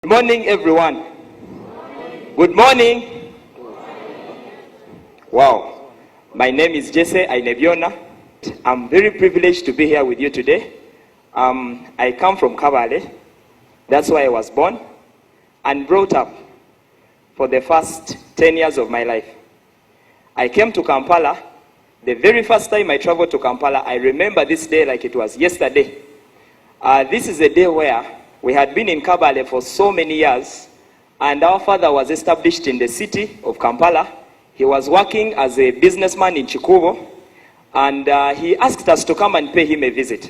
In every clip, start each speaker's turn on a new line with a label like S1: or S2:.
S1: Good morning, everyone. Good morning. Wow. My name is Jesse Ainebiona. I'm very privileged to be here with you today. I come from Kabale. That's where I was born and brought up for the first 10 years of my life. I came to Kampala. The very first time I traveled to Kampala, I remember this day like it was yesterday. This is a day where we had been in Kabale for so many years, and our father was established in the city of Kampala. He was working as a businessman in Chikubo, and he asked us to come and pay him a visit.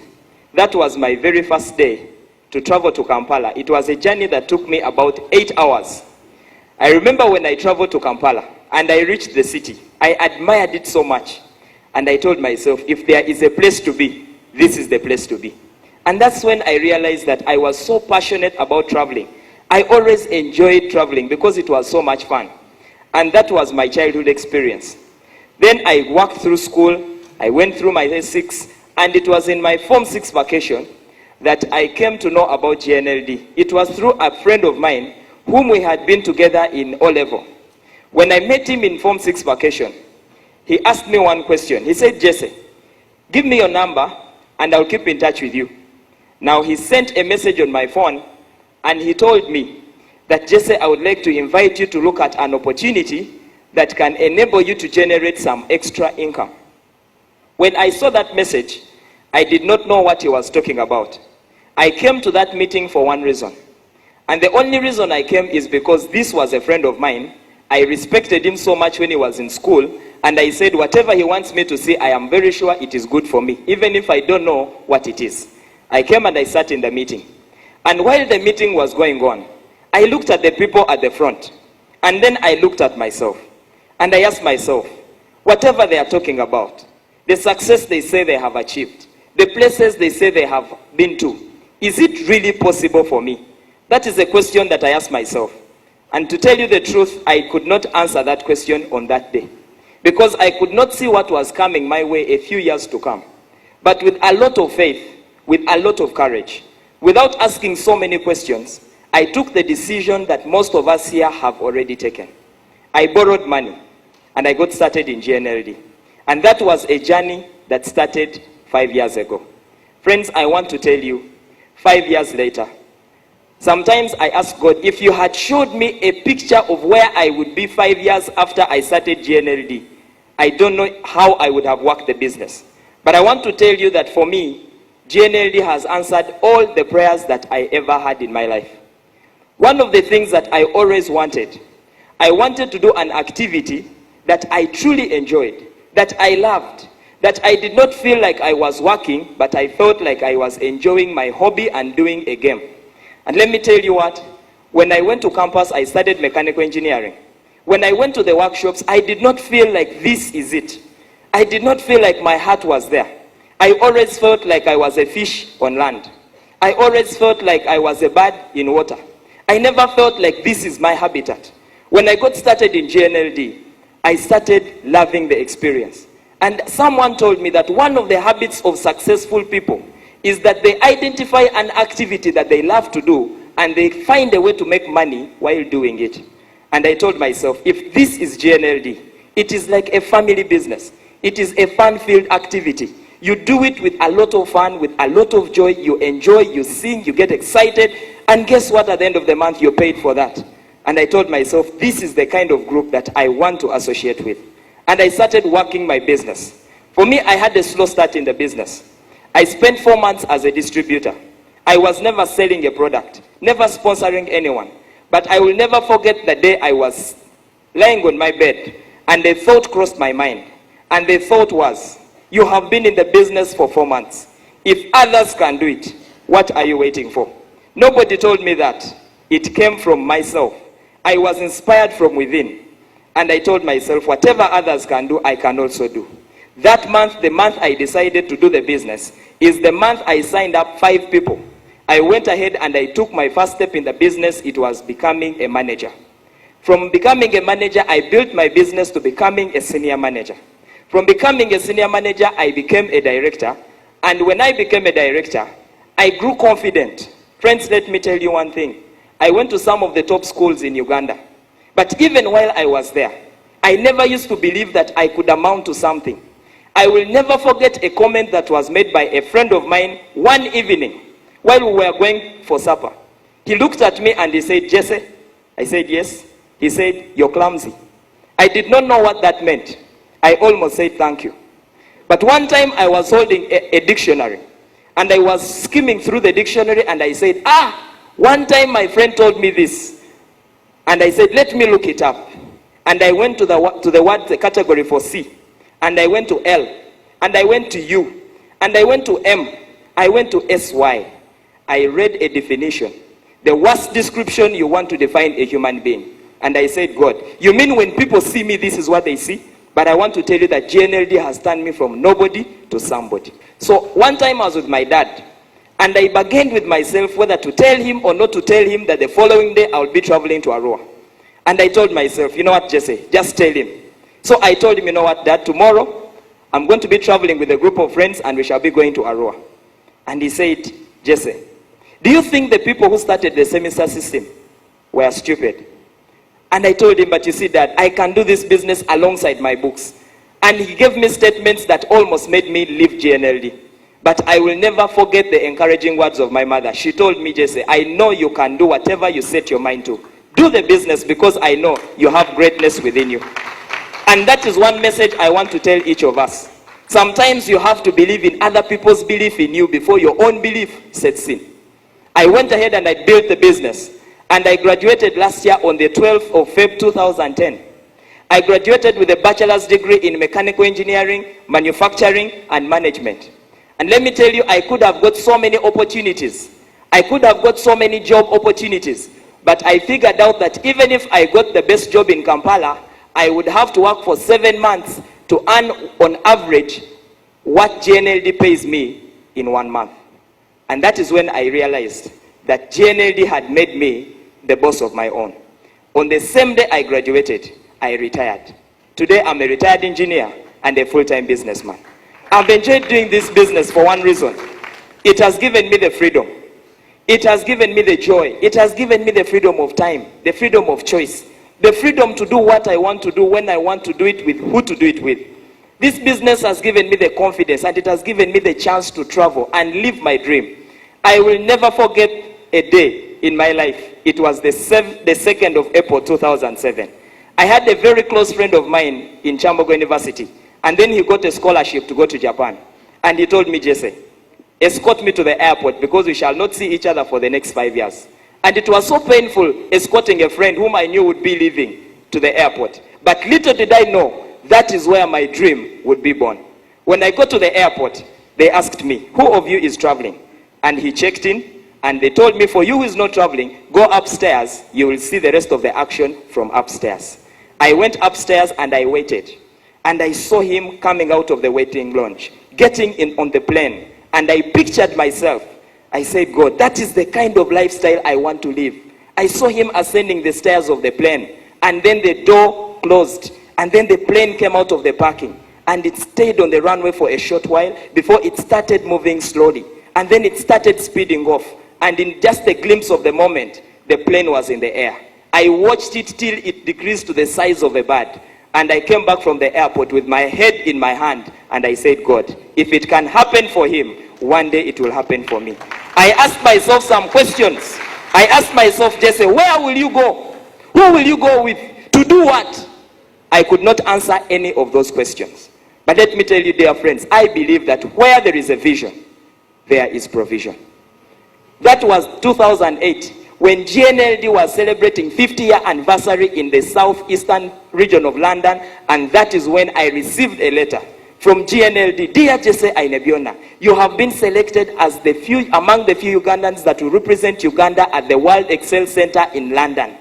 S1: That was my very first day to travel to Kampala. It was a journey that took me about 8 hours. I remember when I traveled to Kampala and I reached the city, I admired it so much. And I told myself, if there is a place to be, this is the place to be. And that's when I realized that I was so passionate about traveling. I always enjoyed traveling because it was so much fun. And that was my childhood experience. Then I walked through school, I went through my S6, and it was in my Form 6 vacation that I came to know about GNLD. It was through a friend of mine whom we had been together in O-level. When I met him in Form 6 vacation, he asked me one question. He said, Jesse, give me your number and I'll keep in touch with you. Now he sent a message on my phone and he told me that, Jesse, I would like to invite you to look at an opportunity that can enable you to generate some extra income. When I saw that message, I did not know what he was talking about. I came to that meeting for one reason. And the only reason I came is because this was a friend of mine. I respected him so much when he was in school. And I said, whatever he wants me to see, I am very sure it is good for me, even if I don't know what it is. I came and I sat in the meeting. And while the meeting was going on, I looked at the people at the front. And then I looked at myself. And I asked myself, whatever they are talking about, the success they say they have achieved, the places they say they have been to, is it really possible for me? That is a question that I asked myself. And to tell you the truth, I could not answer that question on that day, because I could not see what was coming my way a few years to come. But with a lot of faith, with a lot of courage, without asking so many questions, I took the decision that most of us here have already taken. I borrowed money and I got started in GNLD. And that was a journey that started 5 years ago. Friends, I want to tell you, 5 years later, sometimes I ask God, if you had showed me a picture of where I would be 5 years after I started GNLD, I don't know how I would have worked the business. But I want to tell you that for me, GNLD has answered all the prayers that I ever had in my life. One of the things that I always wanted, I wanted to do an activity that I truly enjoyed, that I loved, that I did not feel like I was working, but I felt like I was enjoying my hobby and doing a game. And let me tell you what, when I went to campus, I studied mechanical engineering. When I went to the workshops, I did not feel like this is it. I did not feel like my heart was there. I always felt like I was a fish on land. I always felt like I was a bird in water. I never felt like this is my habitat. When I got started in GNLD, I started loving the experience. And someone told me that one of the habits of successful people is that they identify an activity that they love to do and they find a way to make money while doing it. And I told myself, if this is GNLD, it is like a family business. It is a fun-filled activity. You do it with a lot of fun, with a lot of joy. You enjoy, you sing, you get excited. And guess what? At the end of the month, you're paid for that. And I told myself, this is the kind of group that I want to associate with. And I started working my business. For me, I had a slow start in the business. I spent 4 months as a distributor. I was never selling a product, never sponsoring anyone. But I will never forget the day I was lying on my bed and a thought crossed my mind. And the thought was, you have been in the business for 4 months. If others can do it, what are you waiting for? Nobody told me that. It came from myself. I was inspired from within. And I told myself, whatever others can do, I can also do. That month, the month I decided to do the business, is the month I signed up 5 people. I went ahead and I took my first step in the business. It was becoming a manager. From becoming a manager, I built my business to becoming a senior manager. From becoming a senior manager, I became a director. And when I became a director, I grew confident. Friends, let me tell you one thing. I went to some of the top schools in Uganda. But even while I was there, I never used to believe that I could amount to something. I will never forget a comment that was made by a friend of mine one evening while we were going for supper. He looked at me and he said, "Jesse?" I said, "Yes." He said, "You're clumsy." I did not know what that meant. I almost said thank you. But one time I was holding a dictionary and I was skimming through the dictionary and I said, one time my friend told me this. And I said, let me look it up. And I went to the word, the category for C. And I went to L. And I went to U. And I went to M. I went to SY. I read a definition. The worst description you want to define a human being. And I said, God, you mean when people see me, this is what they see? But I want to tell you that GNLD has turned me from nobody to somebody. So one time I was with my dad. And I bargained with myself whether to tell him or not to tell him that the following day I would be traveling to Arua. And I told myself, you know what, Jesse, just tell him. So I told him, you know what, Dad, tomorrow I'm going to be traveling with a group of friends and we shall be going to Arua. And he said, Jesse, do you think the people who started the semester system were stupid? And I told him, but you see, Dad, I can do this business alongside my books. And he gave me statements that almost made me leave GNLD. But I will never forget the encouraging words of my mother. She told me, Jesse, I know you can do whatever you set your mind to. Do the business because I know you have greatness within you. And that is one message I want to tell each of us. Sometimes you have to believe in other people's belief in you before your own belief sets in. I went ahead and I built the business. And I graduated last year on the 12th of February 2010. I graduated with a bachelor's degree in mechanical engineering, manufacturing, and management. And let me tell you, I could have got so many opportunities. I could have got so many job opportunities. But I figured out that even if I got the best job in Kampala, I would have to work for 7 months to earn, on average, what GNLD pays me in 1 month. And that is when I realized that GNLD had made me the boss of my own. On the same day I graduated, I retired. Today I'm a retired engineer and a full-time businessman. I've enjoyed doing this business for one reason. It has given me the freedom. It has given me the joy. It has given me the freedom of time, the freedom of choice, the freedom to do what I want to do when I want to do it with who to do it with. This business has given me the confidence and it has given me the chance to travel and live my dream. I will never forget a day in my life. It was the 2nd of April 2007. I had a very close friend of mine in Chambogo University. And then he got a scholarship to go to Japan. And he told me, Jesse, escort me to the airport because we shall not see each other for the next 5 years. And it was so painful escorting a friend whom I knew would be leaving to the airport. But little did I know, that is where my dream would be born. When I got to the airport, they asked me, who of you is traveling? And he checked in. And they told me, for you who is not traveling, go upstairs. You will see the rest of the action from upstairs. I went upstairs and I waited. And I saw him coming out of the waiting lounge, getting in on the plane. And I pictured myself. I said, God, that is the kind of lifestyle I want to live. I saw him ascending the stairs of the plane. And then the door closed. And then the plane came out of the parking. And it stayed on the runway for a short while before it started moving slowly. And then it started speeding off. And in just a glimpse of the moment, the plane was in the air. I watched it till it decreased to the size of a bird. And I came back from the airport with my head in my hand. And I said, God, if it can happen for him, one day it will happen for me. I asked myself some questions. I asked myself, Jesse, where will you go? Who will you go with? To do what? I could not answer any of those questions. But let me tell you, dear friends, I believe that where there is a vision, there is provision. That was 2008, when GNLD was celebrating 50-year anniversary in the southeastern region of London, and that is when I received a letter from GNLD. Dear Jesse Ainebiona, you have been selected as among the few Ugandans that will represent Uganda at the World Excel Center in London.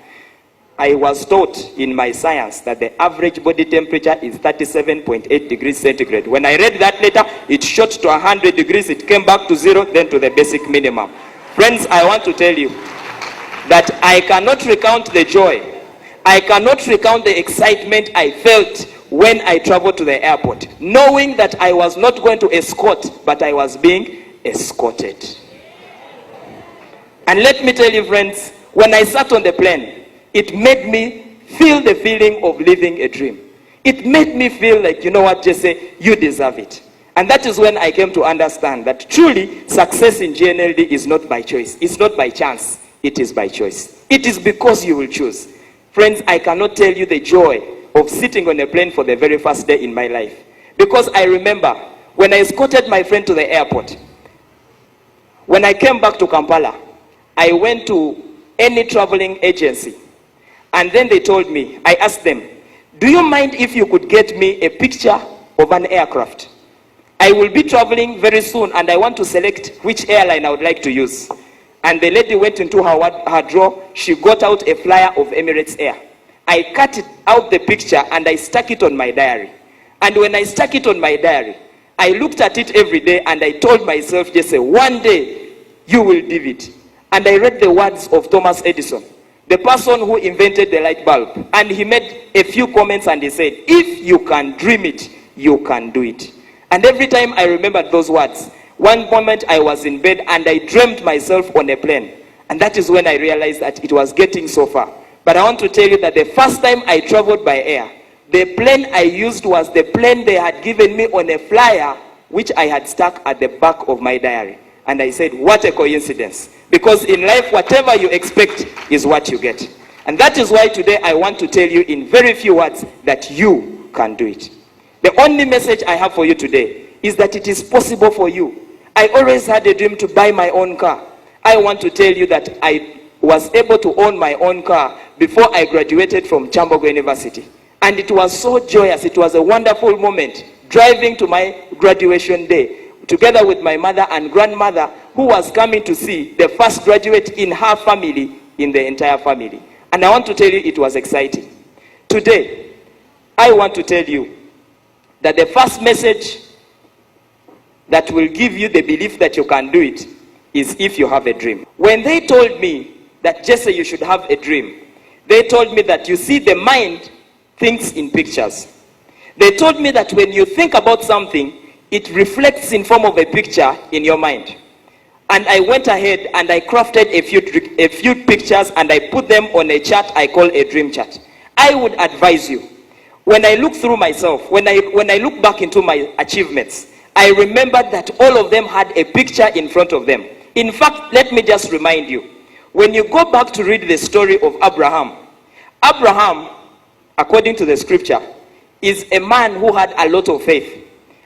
S1: I was taught in my science that the average body temperature is 37.8 degrees centigrade. When I read that letter, it shot to 100 degrees, it came back to 0, then to the basic minimum. Friends, I want to tell you that I cannot recount the joy. I cannot recount the excitement I felt when I traveled to the airport, knowing that I was not going to escort, but I was being escorted. And let me tell you, friends, when I sat on the plane, it made me feel the feeling of living a dream. It made me feel like, you know what, Jesse, you deserve it. And that is when I came to understand that truly success in GNLD is not by choice. It's not by chance. It is by choice. It is because you will choose. Friends, I cannot tell you the joy of sitting on a plane for the very first day in my life. Because I remember when I escorted my friend to the airport, when I came back to Kampala, I went to any traveling agency. And then they told me, I asked them, do you mind if you could get me a picture of an aircraft? I will be traveling very soon and I want to select which airline I would like to use. And the lady went into her drawer. She got out a flyer of Emirates Air. I cut out the picture and I stuck it on my diary. And when I stuck it on my diary, I looked at it every day and I told myself, Jesse, one day you will do it. And I read the words of Thomas Edison, the person who invented the light bulb. And he made a few comments and he said, if you can dream it, you can do it. And every time I remembered those words, one moment I was in bed and I dreamt myself on a plane. And that is when I realized that it was getting so far. But I want to tell you that the first time I traveled by air, the plane I used was the plane they had given me on a flyer, which I had stuck at the back of my diary. And I said, what a coincidence. Because in life, whatever you expect is what you get. And that is why today I want to tell you in very few words that you can do it. The only message I have for you today is that it is possible for you. I always had a dream to buy my own car. I want to tell you that I was able to own my own car before I graduated from Chambogo University. And it was so joyous. It was a wonderful moment driving to my graduation day together with my mother and grandmother, who was coming to see the first graduate in her family, in the entire family. And I want to tell you, it was exciting. Today, I want to tell you that the first message that will give you the belief that you can do it is if you have a dream. When they told me that, Jesse, you should have a dream, they told me that, you see, the mind thinks in pictures. They told me that when you think about something, it reflects in form of a picture in your mind. And I went ahead and I crafted a few pictures and I put them on a chart I call a dream chart. I would advise you, when I look through myself, when I look back into my achievements, I remember that all of them had a picture in front of them. In fact, let me just remind you, when you go back to read the story of Abraham, according to the scripture, is a man who had a lot of faith.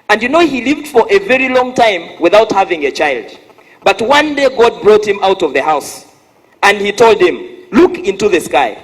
S1: And you know, he lived for a very long time without having a child. But one day God brought him out of the house and he told him, look into the sky.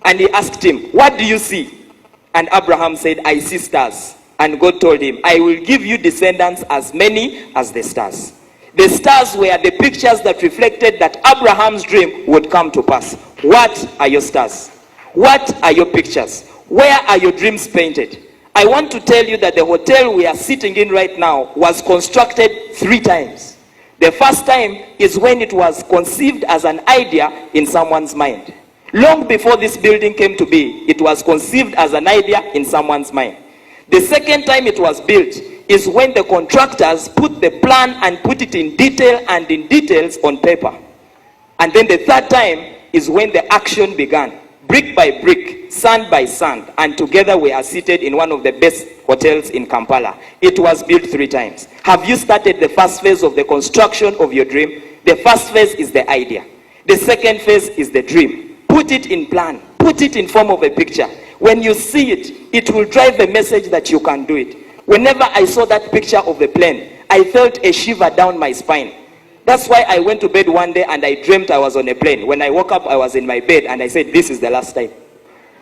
S1: And he asked him, what do you see? And Abraham said, I see stars. And God told him, I will give you descendants as many as the stars. The stars were the pictures that reflected that Abraham's dream would come to pass. What are your stars? What are your pictures? Where are your dreams painted? I want to tell you that the hotel we are sitting in right now was constructed 3 times. The first time is when it was conceived as an idea in someone's mind. Long before this building came to be, it was conceived as an idea in someone's mind. The second time it was built is when the contractors put the plan and put it in detail and in details on paper. And then the third time is when the action began. Brick by brick, sand by sand, and together we are seated in one of the best hotels in Kampala. It was built 3 times. Have you started the first phase of the construction of your dream? The first phase is the idea. The second phase is the dream. Put it in plan. Put it in form of a picture. When you see it, it will drive a message that you can do it. Whenever I saw that picture of the plane, I felt a shiver down my spine. That's why I went to bed one day and I dreamt I was on a plane. When I woke up, I was in my bed and I said, this is the last time.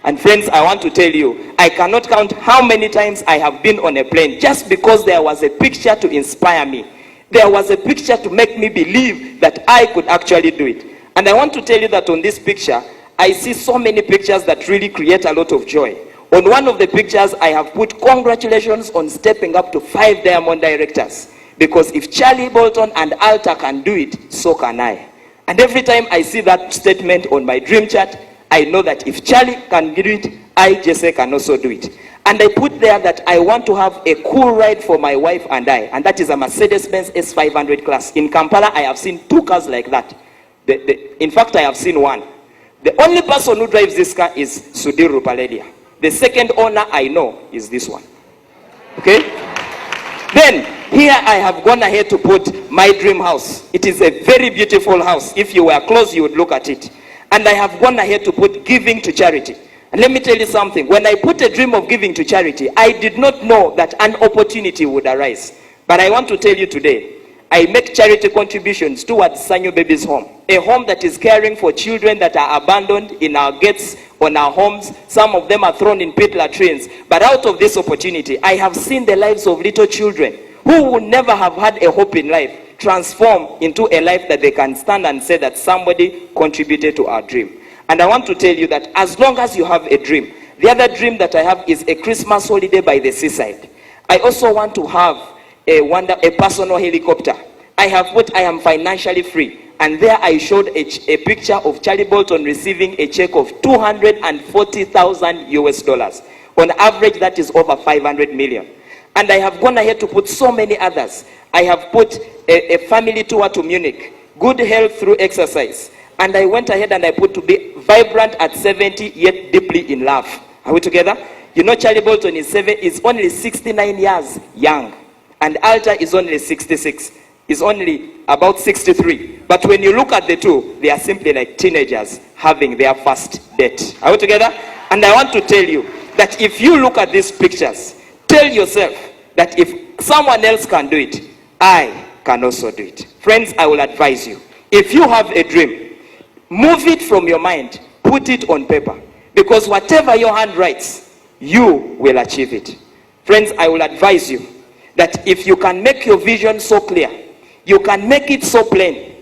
S1: And friends, I want to tell you, I cannot count how many times I have been on a plane just because there was a picture to inspire me. There was a picture to make me believe that I could actually do it. And I want to tell you that on this picture, I see so many pictures that really create a lot of joy. On one of the pictures, I have put congratulations on stepping up to 5 Diamond directors. Because if Charlie Bolton and Alta can do it, so can I. And every time I see that statement on my dream chart, I know that if Charlie can do it, I, Jesse, can also do it. And I put there that I want to have a cool ride for my wife and I. And that is a Mercedes-Benz S500 class. In Kampala, I have seen 2 cars like that. In fact, I have seen one. The only person who drives this car is Sudhir Rupaledia. The second owner I know is this one. Okay? Then, here I have gone ahead to put my dream house. It is a very beautiful house. If you were close, you would look at it. And I have gone ahead to put giving to charity. And let me tell you something. When I put a dream of giving to charity, I did not know that an opportunity would arise. But I want to tell you today, I make charity contributions towards Sanyo Babies Home, a home that is caring for children that are abandoned in our gates, on our homes. Some of them are thrown in pit latrines. But out of this opportunity, I have seen the lives of little children who would never have had a hope in life transform into a life that they can stand and say that somebody contributed to our dream. And I want to tell you that as long as you have a dream, the other dream that I have is a Christmas holiday by the seaside. I also want to have a personal helicopter. I have what I am financially free. And there I showed a picture of Charlie Bolton receiving a check of $240,000 US. On average, that is over 500 million. And I have gone ahead to put so many others. I have put a family tour to Munich, good health through exercise. And I went ahead and I put to be vibrant at 70, yet deeply in love. Are we together? You know, Charlie Bolton is only 69 years young. And Alta is only 66. Is only about 63. But when you look at the two, they are simply like teenagers having their first date. Are we together? And I want to tell you that if you look at these pictures, tell yourself that if someone else can do it, I can also do it. Friends, I will advise you. If you have a dream, move it from your mind, put it on paper. Because whatever your hand writes, you will achieve it. Friends, I will advise you that if you can make your vision so clear, you can make it so plain.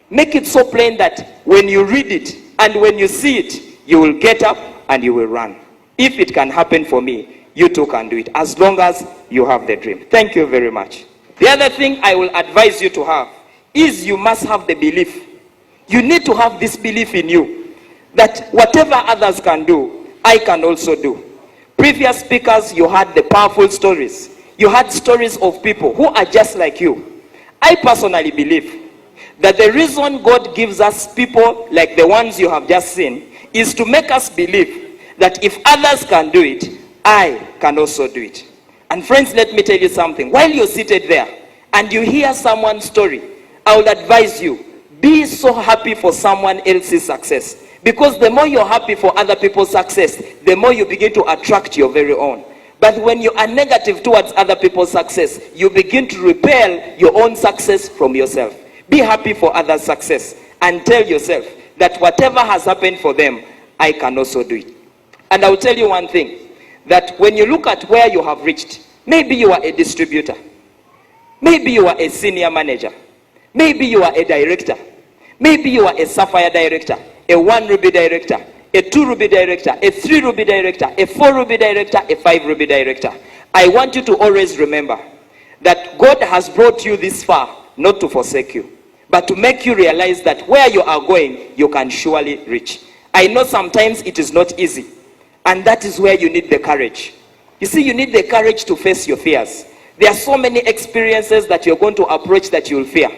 S1: Make it so plain that when you read it and when you see it, you will get up and you will run. If it can happen for me, you too can do it, as long as you have the dream. Thank you very much. The other thing I will advise you to have is you must have the belief. You need to have this belief in you that whatever others can do, I can also do. Previous speakers, you had the powerful stories. You had stories of people who are just like you. I personally believe that the reason God gives us people like the ones you have just seen is to make us believe that if others can do it, I can also do it. And friends, let me tell you something. While you're seated there and you hear someone's story, I would advise you, be so happy for someone else's success. Because the more you're happy for other people's success, the more you begin to attract your very own. But when you are negative towards other people's success, you begin to repel your own success from yourself. Be happy for others' success and tell yourself that whatever has happened for them, I can also do it. And I will tell you one thing, that when you look at where you have reached, maybe you are a distributor, maybe you are a senior manager, maybe you are a director, maybe you are a Sapphire director, a 1 Ruby director, a 2 Ruby director, a 3 Ruby director, a 4 Ruby director, a 5 Ruby director. I want you to always remember that God has brought you this far not to forsake you, but to make you realize that where you are going, you can surely reach. I know sometimes it is not easy, and that is where you need the courage. You see, you need the courage to face your fears. There are so many experiences that you're going to approach that you'll fear.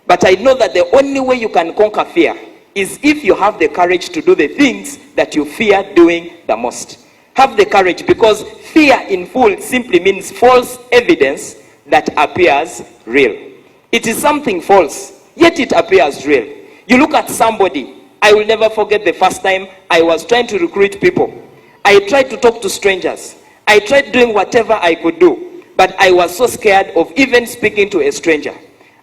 S1: But I know that the only way you can conquer fear is if you have the courage to do the things that you fear doing the most. Have the courage, because fear in full simply means false evidence that appears real. It is something false, yet it appears real. You look at somebody. I will never forget the first time I was trying to recruit people. I tried to talk to strangers. I tried doing whatever I could do, but I was so scared of even speaking to a stranger.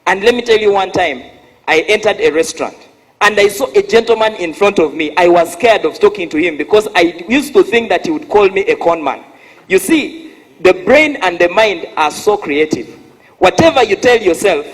S1: And let me tell you, one time, I entered a restaurant. And I saw a gentleman in front of me. I was scared of talking to him because I used to think that he would call me a con man. You see, the brain and the mind are so creative. Whatever you tell yourself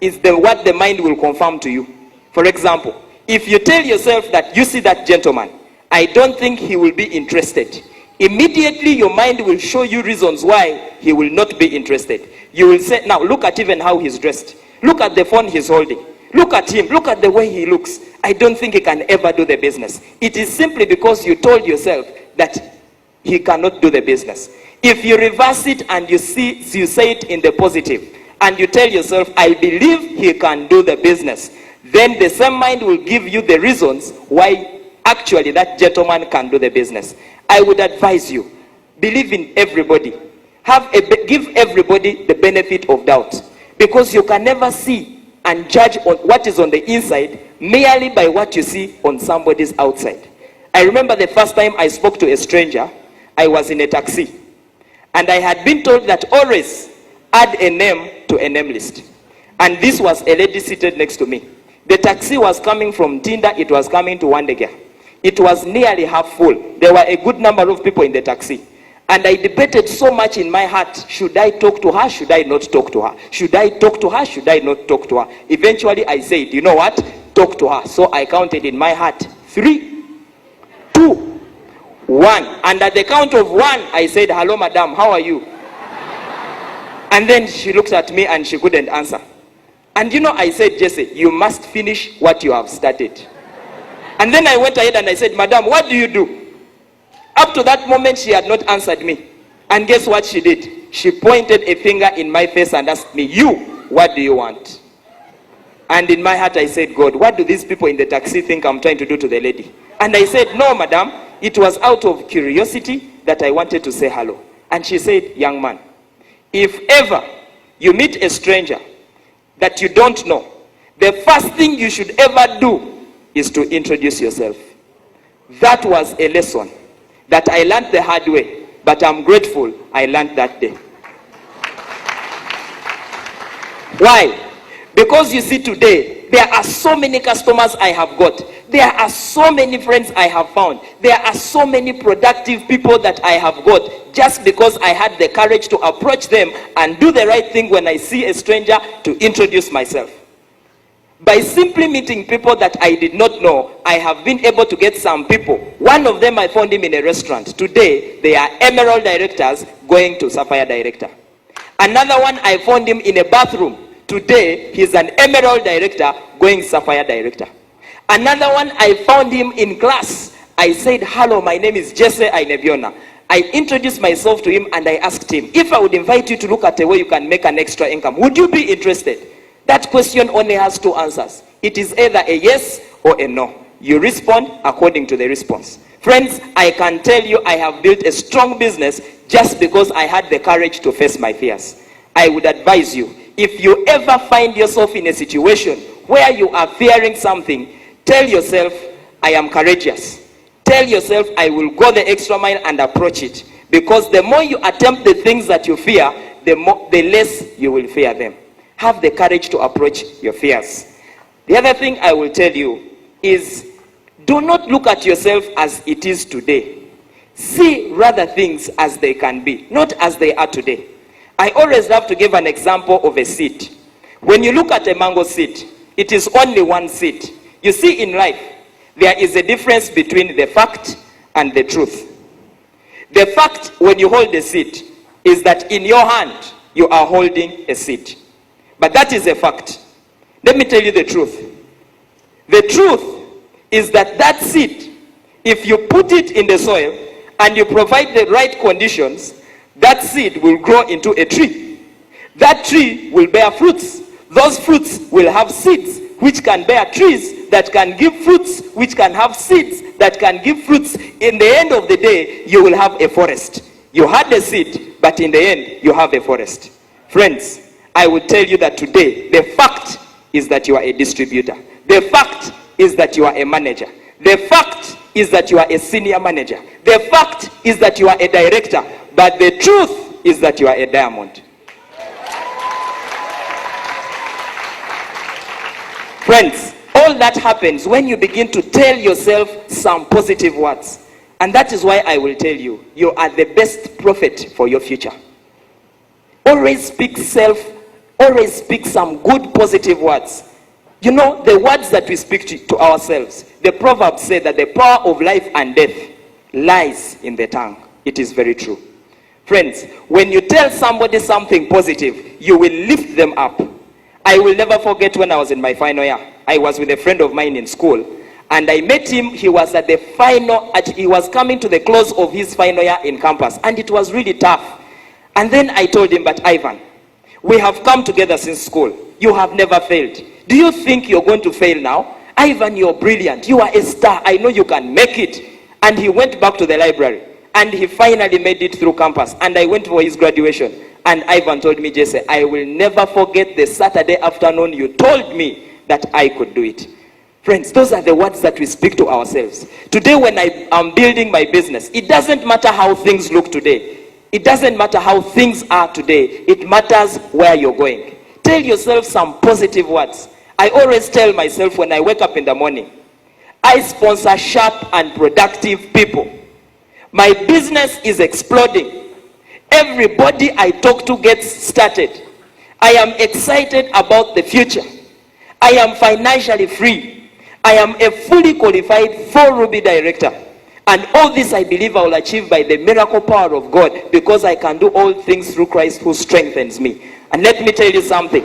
S1: is what the mind will confirm to you. For example, if you tell yourself that you see that gentleman, I don't think he will be interested. Immediately your mind will show you reasons why he will not be interested. You will say, now look at even how he's dressed. Look at the phone he's holding. Look at him. Look at the way he looks. I don't think he can ever do the business. It is simply because you told yourself that he cannot do the business. If you reverse it and you say it in the positive, and you tell yourself, I believe he can do the business, then the same mind will give you the reasons why actually that gentleman can do the business. I would advise you, believe in everybody. Give everybody the benefit of doubt, because you can never see and judge on what is on the inside merely by what you see on somebody's outside. I remember the first time I spoke to a stranger. I was in a taxi, and I had been told that always add a name to a name list. And this was a lady seated next to me. The taxi was coming from Tinda, it was coming to Wandega. It was nearly half full. There were a good number of people in the taxi. And I debated so much in my heart, should I talk to her, should I not talk to her? Should I talk to her, should I not talk to her? Eventually I said, you know what, talk to her. So I counted in my heart, 3, 2, 1. And at the count of 1, I said, hello madam, how are you? And then she looked at me and she couldn't answer. And you know, I said, Jesse, you must finish what you have started. And then I went ahead and I said, madam, what do you do? Up to that moment, she had not answered me. And guess what she did? She pointed a finger in my face and asked me, you, what do you want? And in my heart, I said, God, what do these people in the taxi think I'm trying to do to the lady? And I said, no, madam, it was out of curiosity that I wanted to say hello. And she said, young man, if ever you meet a stranger that you don't know, the first thing you should ever do is to introduce yourself. That was a lesson that I learned the hard way, but I'm grateful I learned that day. Why? Because you see, today, there are so many customers I have got. There are so many friends I have found. There are so many productive people that I have got, just because I had the courage to approach them and do the right thing when I see a stranger, to introduce myself. By simply meeting people that I did not know, I have been able to get some people. One of them, I found him in a restaurant. Today, they are Emerald directors going to Sapphire director. Another one, I found him in a bathroom. Today, he's an Emerald director going Sapphire director. Another one, I found him in class. I said, hello, my name is Jesse Ainebiona. I introduced myself to him and I asked him, if I would invite you to look at a way you can make an extra income, would you be interested? That question only has 2 answers. It is either a yes or a no. You respond according to the response. Friends, I can tell you I have built a strong business just because I had the courage to face my fears. I would advise you, if you ever find yourself in a situation where you are fearing something, tell yourself, I am courageous. Tell yourself, I will go the extra mile and approach it. Because the more you attempt the things that you fear, the less you will fear them. Have the courage to approach your fears. The other thing I will tell you is, do not look at yourself as it is today. See rather things as they can be, not as they are today. I always love to give an example of a seed. When you look at a mango seed, it is only one seed. You see, in life, there is a difference between the fact and the truth. The fact, when you hold the seed, is that in your hand, you are holding a seed. But that is a fact. Let me tell you the truth. The truth is that that seed, if you put it in the soil and you provide the right conditions, that seed will grow into a tree. That tree will bear fruits. Those fruits will have seeds, which can bear trees that can give fruits, which can have seeds that can give fruits. In the end of the day, you will have a forest. You had a seed, but in the end, you have a forest. Friends, I would tell you that today, the fact is that you are a distributor. The fact is that you are a manager. The fact is that you are a senior manager. The fact is that you are a director. But the truth is that you are a diamond. Friends, all that happens when you begin to tell yourself some positive words. And that is why I will tell you, you are the best prophet for your future. Always speak some good positive words. You know, the words that we speak to ourselves, the Proverbs say that the power of life and death lies in the tongue. It is very true. Friends, when you tell somebody something positive, you will lift them up. I will never forget when I was in my final year. I was with a friend of mine in school, and I met him. He was at the he was coming to the close of his final year in campus, and it was really tough. And then I told him, but Ivan, we have come together since school. You have never failed. Do you think you're going to fail now? Ivan, you're brilliant. You are a star. I know you can make it. And he went back to the library. And he finally made it through campus. And I went for his graduation. And Ivan told me, Jesse, I will never forget the Saturday afternoon you told me that I could do it. Friends, those are the words that we speak to ourselves. Today when I am building my business, it doesn't matter how things look today. It doesn't matter how things are today. It matters where you're going. Tell yourself some positive words. I always tell myself when I wake up in the morning, I sponsor sharp and productive people. My business is exploding. Everybody I talk to gets started. I am excited about the future. I am financially free. I am a fully qualified 4Ruby director. And all this I believe I will achieve by the miracle power of God, because I can do all things through Christ who strengthens me. And let me tell you something.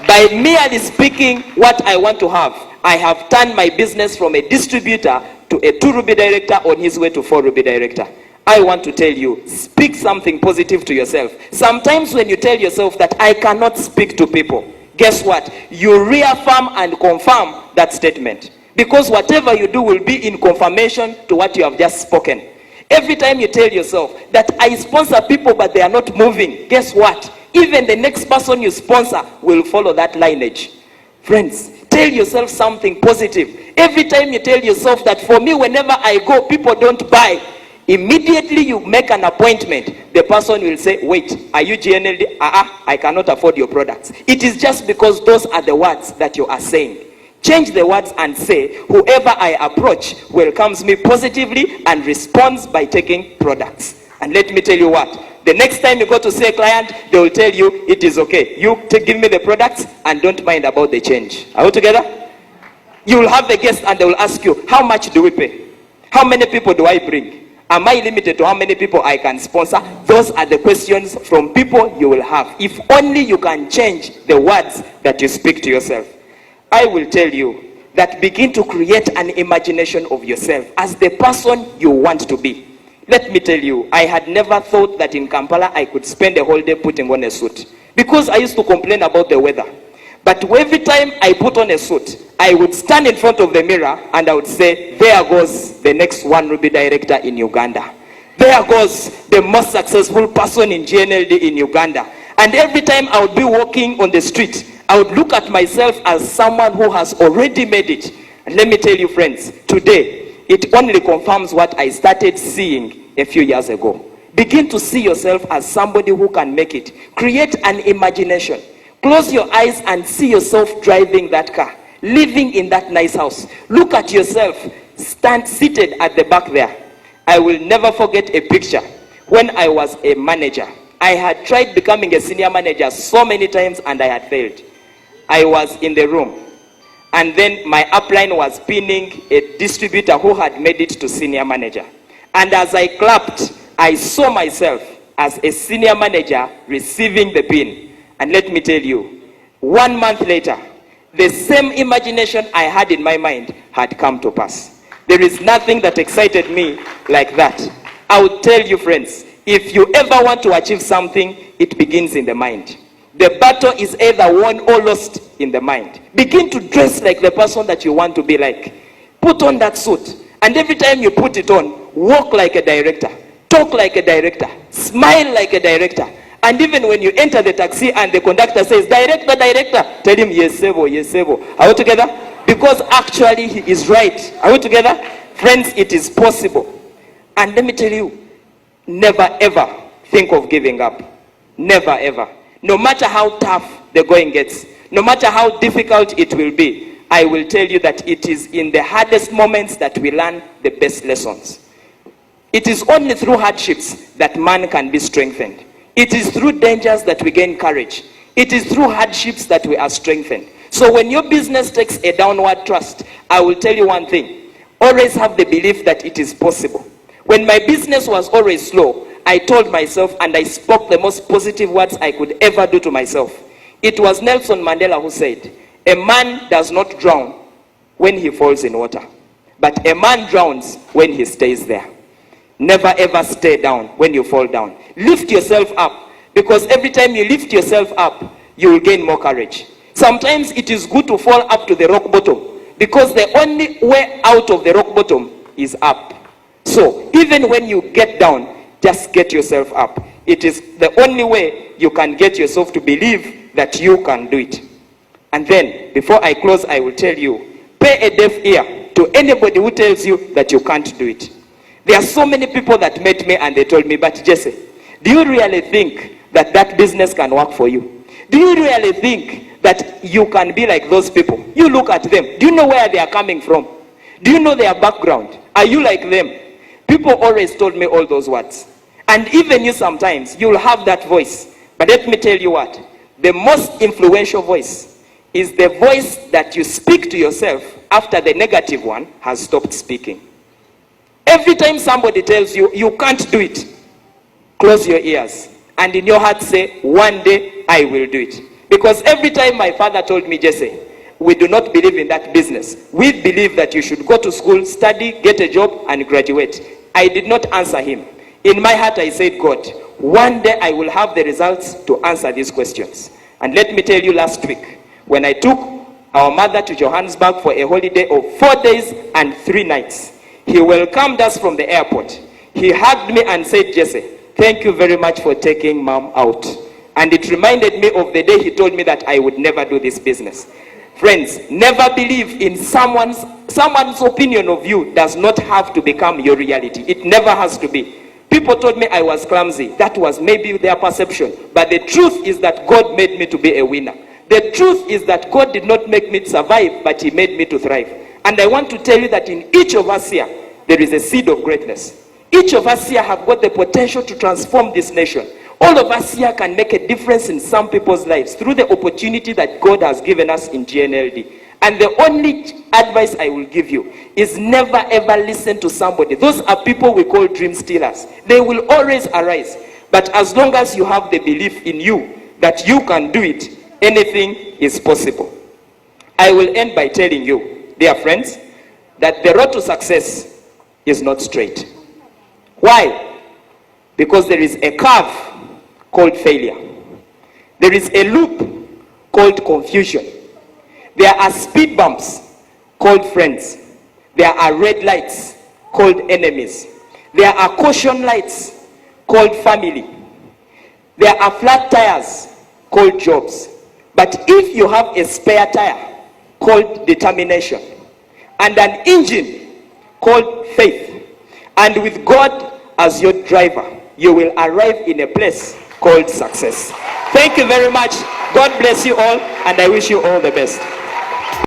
S1: By merely speaking what I want to have, I have turned my business from a distributor to a 2Ruby director on his way to 4Ruby director. I want to tell you, speak something positive to yourself. Sometimes when you tell yourself that I cannot speak to people, guess what? You reaffirm and confirm that statement. Because whatever you do will be in confirmation to what you have just spoken. Every time you tell yourself that I sponsor people but they are not moving, guess what? Even the next person you sponsor will follow that lineage. Friends, tell yourself something positive. Every time you tell yourself that for me, whenever I go, people don't buy, immediately you make an appointment, the person will say, wait, are you GNLD? I cannot afford your products. It is just because those are the words that you are saying. Change the words and say, whoever I approach welcomes me positively and responds by taking products. And let me tell you what, the next time you go to see a client, they will tell you, it is okay. You give me the products and don't mind about the change. Are we together? You will have the guest and they will ask you, how much do we pay? How many people do I bring? Am I limited to how many people I can sponsor? Those are the questions from people you will have. If only you can change the words that you speak to yourself. I will tell you that begin to create an imagination of yourself as the person you want to be. Let me tell you, I had never thought that in Kampala I could spend a whole day putting on a suit, because I used to complain about the weather. But every time I put on a suit, I would stand in front of the mirror and I would say, there goes the next 1Ruby director in Uganda. There goes the most successful person in GNLD in Uganda. And every time I would be walking on the street, I would look at myself as someone who has already made it. And let me tell you, friends, today, it only confirms what I started seeing a few years ago. Begin to see yourself as somebody who can make it. Create an imagination. Close your eyes and see yourself driving that car, living in that nice house. Look at yourself, seated at the back there. I will never forget a picture when I was a manager. I had tried becoming a senior manager so many times and I had failed. I was in the room, and then my upline was pinning a distributor who had made it to senior manager. And as I clapped, I saw myself as a senior manager receiving the pin. And let me tell you, 1 month later, the same imagination I had in my mind had come to pass. There is nothing that excited me like that. I would tell you, friends, if you ever want to achieve something, it begins in the mind. The battle is either won or lost in the mind. Begin to dress like the person that you want to be like. Put on that suit. And every time you put it on, walk like a director. Talk like a director. Smile like a director. And even when you enter the taxi and the conductor says, director, director, tell him, yes, Sevo, yes, Sevo. Are we together? Because actually he is right. Are we together? Friends, it is possible. And let me tell you, never ever think of giving up. Never ever. No matter how tough the going gets, no matter how difficult it will be, I will tell you that it is in the hardest moments that we learn the best lessons. It is only through hardships that man can be strengthened. It is through dangers that we gain courage. It is through hardships that we are strengthened. So when your business takes a downward thrust, I will tell you one thing. Always have the belief that it is possible. When my business was always slow, I told myself and I spoke the most positive words I could ever do to myself. It was Nelson Mandela who said, a man does not drown when he falls in water, but a man drowns when he stays there. Never ever stay down when you fall down. Lift yourself up, because every time you lift yourself up, you will gain more courage. Sometimes it is good to fall up to the rock bottom, because the only way out of the rock bottom is up. So even when you get down, just get yourself up. It is the only way you can get yourself to believe that you can do it. And then, before I close, I will tell you, pay a deaf ear to anybody who tells you that you can't do it. There are so many people that met me and they told me, but Jesse, do you really think that that business can work for you? Do you really think that you can be like those people? You look at them. Do you know where they are coming from? Do you know their background? Are you like them? People always told me all those words. And even you sometimes, you'll have that voice. But let me tell you what, the most influential voice is the voice that you speak to yourself after the negative one has stopped speaking. Every time somebody tells you, you can't do it, close your ears. And in your heart say, one day I will do it. Because every time my father told me, Jesse, we do not believe in that business. We believe that you should go to school, study, get a job, and graduate. I did not answer him. In my heart, I said, God, one day I will have the results to answer these questions. And let me tell you, last week, when I took our mother to Johannesburg for a holiday of 4 days and 3 nights, he welcomed us from the airport. He hugged me and said, Jesse, thank you very much for taking mom out. And it reminded me of the day he told me that I would never do this business. Friends, never believe in someone's opinion of you does not have to become your reality. It never has to be. People told me I was clumsy. That was maybe their perception. But the truth is that God made me to be a winner. The truth is that God did not make me survive, but he made me to thrive. And I want to tell you that in each of us here, there is a seed of greatness. Each of us here have got the potential to transform this nation. All of us here can make a difference in some people's lives through the opportunity that God has given us in GNLD. And the only advice I will give you is never ever listen to somebody. Those are people we call dream stealers. They will always arise. But as long as you have the belief in you that you can do it, anything is possible. I will end by telling you, dear friends, that the road to success is not straight. Why? Because there is a curve called failure. There is a loop called confusion. There are speed bumps called friends. There are red lights called enemies. There are caution lights called family. There are flat tires called jobs. But if you have a spare tire called determination and an engine called faith, and with God as your driver, you will arrive in a place called success. Thank you very much. God bless you all, and I wish you all the best.